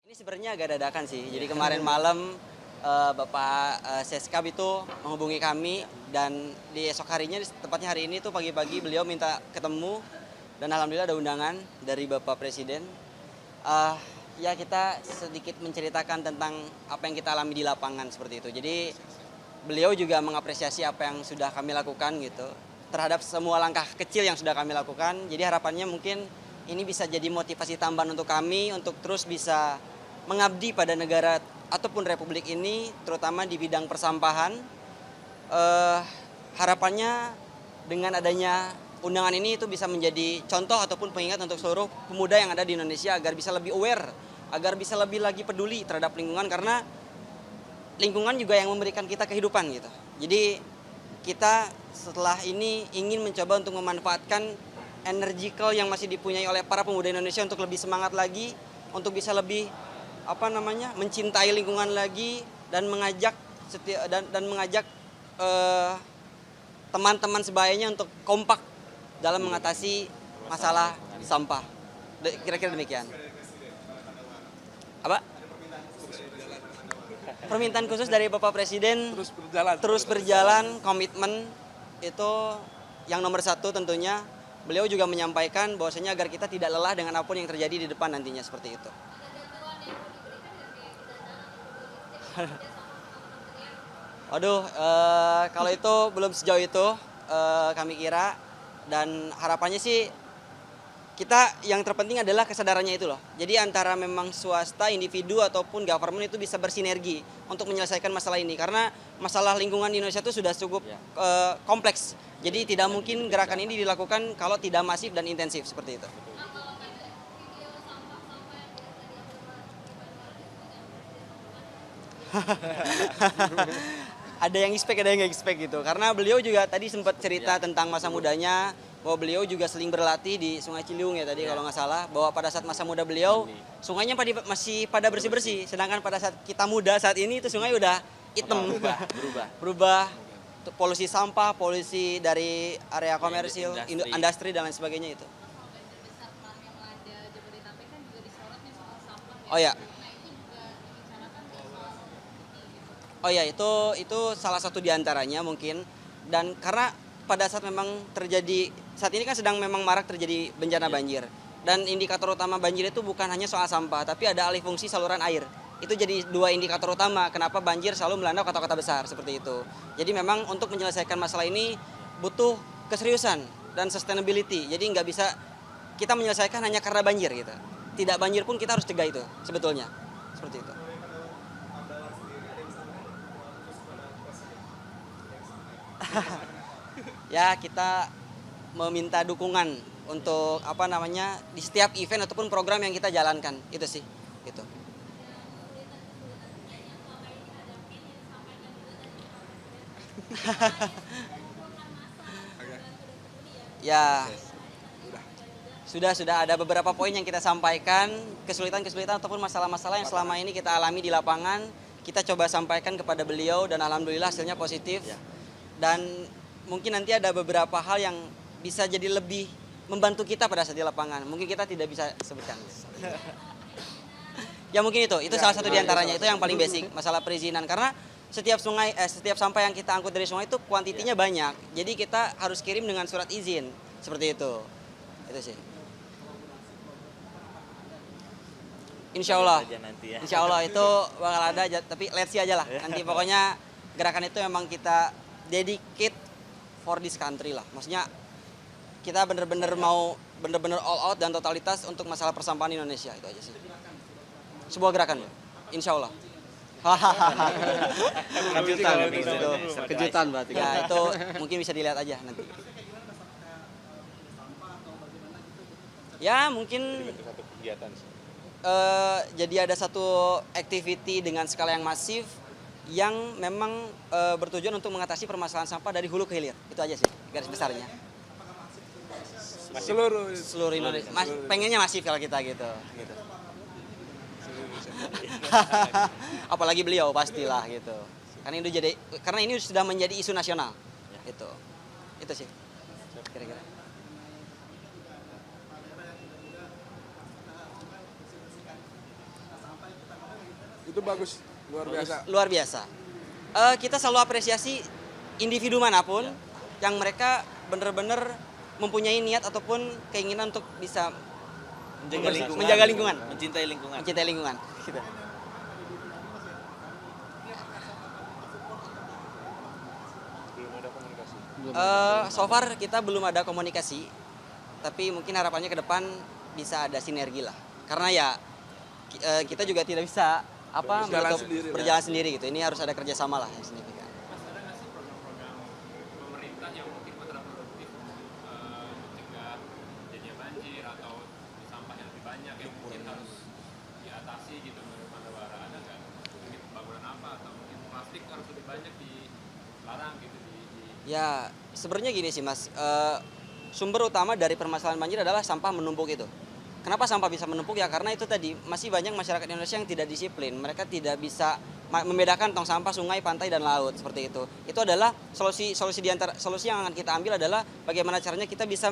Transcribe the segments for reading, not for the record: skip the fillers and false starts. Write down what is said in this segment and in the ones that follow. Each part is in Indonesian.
Ini sebenarnya agak dadakan sih. Jadi kemarin malam Bapak Seskap itu menghubungi kami dan di esok harinya, tepatnya hari ini tuh pagi-pagi beliau minta ketemu dan alhamdulillah ada undangan dari Bapak Presiden. Eh, ya kita sedikit menceritakan tentang apa yang kita alami di lapangan seperti itu. Jadi beliau juga mengapresiasi apa yang sudah kami lakukan gitu terhadap semua langkah kecil yang sudah kami lakukan. Jadi harapannya mungkin ini bisa jadi motivasi tambahan untuk kami untuk terus bisa mengabdi pada negara ataupun republik ini, terutama di bidang persampahan. Eh, Harapannya dengan adanya undangan ini itu bisa menjadi contoh ataupun pengingat untuk seluruh pemuda yang ada di Indonesia agar bisa lebih aware, agar bisa lebih lagi peduli terhadap lingkungan karena lingkungan juga yang memberikan kita kehidupan gitu. Jadi kita setelah ini ingin mencoba untuk memanfaatkan energical yang masih dipunyai oleh para pemuda Indonesia untuk lebih semangat lagi, untuk bisa lebih mencintai lingkungan lagi dan mengajak mengajak eh, teman-teman sebayanya untuk kompak dalam mengatasi masalah sampah. Kira-kira demikian. Apa? Permintaan khusus dari Bapak Presiden terus berjalan, komitmen itu yang nomor satu tentunya. Beliau juga menyampaikan bahwasanya agar kita tidak lelah dengan apapun yang terjadi di depan nantinya seperti itu. Waduh, kalau itu belum sejauh itu kami kira, dan harapannya sih kita yang terpenting adalah kesadarannya itu loh. Jadi antara memang swasta, individu ataupun government itu bisa bersinergi untuk menyelesaikan masalah ini karena masalah lingkungan di Indonesia itu sudah cukup kompleks. Jadi tidak mungkin gerakan ini dilakukan kalau tidak masif dan intensif seperti itu. Ada yang expect, ada yang nggak expect gitu. Karena beliau juga tadi sempat cerita tentang masa mudanya, bahwa beliau juga sering berlatih di Sungai Ciliwung ya tadi kalau nggak salah, bahwa pada saat masa muda beliau sungainya masih pada bersih-bersih, sedangkan pada saat kita muda saat ini itu sungai udah hitam, berubah. Polusi sampah, polusi dari area komersil, industri dan lain sebagainya itu. Oh ya, oh ya, itu salah satu diantaranya mungkin. Dan karena pada saat memang terjadi, saat ini kan sedang memang marak terjadi bencana banjir. Dan indikator utama banjir itu bukan hanya soal sampah, tapi ada alih fungsi saluran air. Itu jadi dua indikator utama kenapa banjir selalu melanda kota-kota besar seperti itu. Jadi memang untuk menyelesaikan masalah ini butuh keseriusan dan sustainability. Jadi nggak bisa kita menyelesaikan hanya karena banjir gitu. Tidak banjir pun kita harus cegah itu sebetulnya. Seperti itu. Ya kita meminta dukungan untuk di setiap event ataupun program yang kita jalankan itu sih gitu. Ya sudah ada beberapa poin yang kita sampaikan, kesulitan-kesulitan ataupun masalah-masalah yang selama ini kita alami di lapangan kita coba sampaikan kepada beliau dan alhamdulillah hasilnya positif. Dan mungkin nanti ada beberapa hal yang bisa jadi lebih membantu kita pada saat di lapangan. Mungkin kita tidak bisa sebutkan. Ya mungkin itu salah satu diantaranya, itu yang paling basic, masalah perizinan. Karena setiap sampah yang kita angkut dari sungai itu kuantitinya banyak. Jadi kita harus kirim dengan surat izin, seperti itu. Itu sih. Insya Allah itu bakal ada, tapi let's see aja lah. Nanti pokoknya gerakan itu memang kita dedicate for this country lah. Maksudnya kita bener-bener mau all out dan totalitas untuk masalah persampahan Indonesia, itu aja sih. Sebuah gerakan, insya Allah. Kejutan berarti. Ya itu mungkin bisa dilihat aja nanti. Ya mungkin jadi ada satu activity dengan skala yang masif yang memang bertujuan untuk mengatasi permasalahan sampah dari hulu ke hilir. Itu aja sih garis besarnya. Seluruh Indonesia. Pengennya masif kalau kita gitu. Apalagi beliau pastilah gitu. Karena ini sudah menjadi isu nasional. Itu sih. Kira-kira. Itu bagus, luar biasa. Luar biasa. Kita selalu apresiasi individu manapun yang mereka benar-benar mempunyai niat ataupun keinginan untuk bisa menjaga lingkungan, mencintai lingkungan. mencintai lingkungan. Gitu. So far kita belum ada komunikasi, tapi mungkin harapannya ke depan bisa ada sinergi lah. Karena ya kita juga tidak bisa berjalan sendiri gitu. Ini harus ada kerjasama lah yang signifikan. Mas, ada nggak sih program-program pemerintah yang mungkin kontraproduktif mencegah terjadinya banjir atau sampah yang lebih banyak yang mungkin harus diatasi gitu menurut Mandawara? Ada nggak mungkin pembangunan apa atau mungkin plastik harus lebih banyak dilarang gitu Ya sebenarnya gini sih Mas, sumber utama dari permasalahan banjir adalah sampah menumpuk itu. Kenapa sampah bisa menumpuk? Ya karena itu tadi masih banyak masyarakat Indonesia yang tidak disiplin. Mereka tidak bisa membedakan tong sampah sungai, pantai dan laut seperti itu. Itu adalah solusi yang akan kita ambil adalah bagaimana caranya kita bisa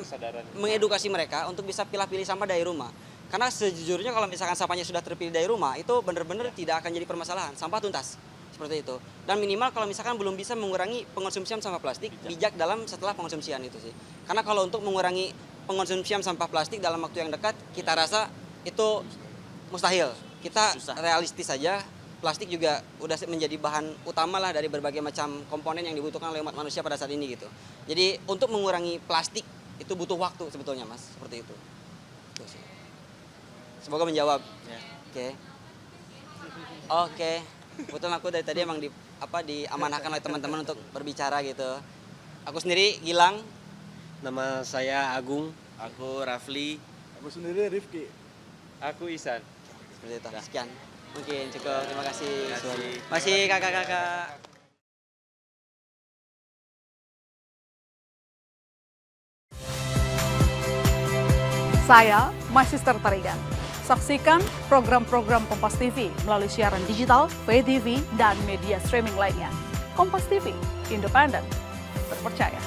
mengedukasi mereka untuk bisa pilih-pilih sampah dari rumah. Karena sejujurnya kalau misalkan sampahnya sudah terpilih dari rumah itu benar-benar tidak akan jadi permasalahan. Sampah tuntas seperti itu. Dan minimal kalau misalkan belum bisa mengurangi pengonsumsian sampah plastik, bijak dalam setelah pengonsumsian itu sih. Karena kalau untuk mengurangi pengonsumsian sampah plastik dalam waktu yang dekat, kita rasa itu mustahil. Kita realistis saja, plastik juga udah menjadi bahan utama lah dari berbagai macam komponen yang dibutuhkan oleh umat manusia pada saat ini gitu. Jadi untuk mengurangi plastik itu butuh waktu sebetulnya Mas, seperti itu. Itu sih. Semoga menjawab. Oke. Oke. Kebetulan aku dari tadi emang diamanahkan oleh teman-teman untuk berbicara gitu. Aku sendiri Gilang. Nama saya Agung. Aku Rafli. Aku sendiri Rifki. Aku Isan. Seperti itu. Sekian. Mungkin cukup. Terima kasih. Masih kakak-kakak. Saya My Sister Tarigan. Saksikan program-program Kompas TV melalui siaran digital, pay TV, dan media streaming lainnya. Kompas TV, independen, terpercaya.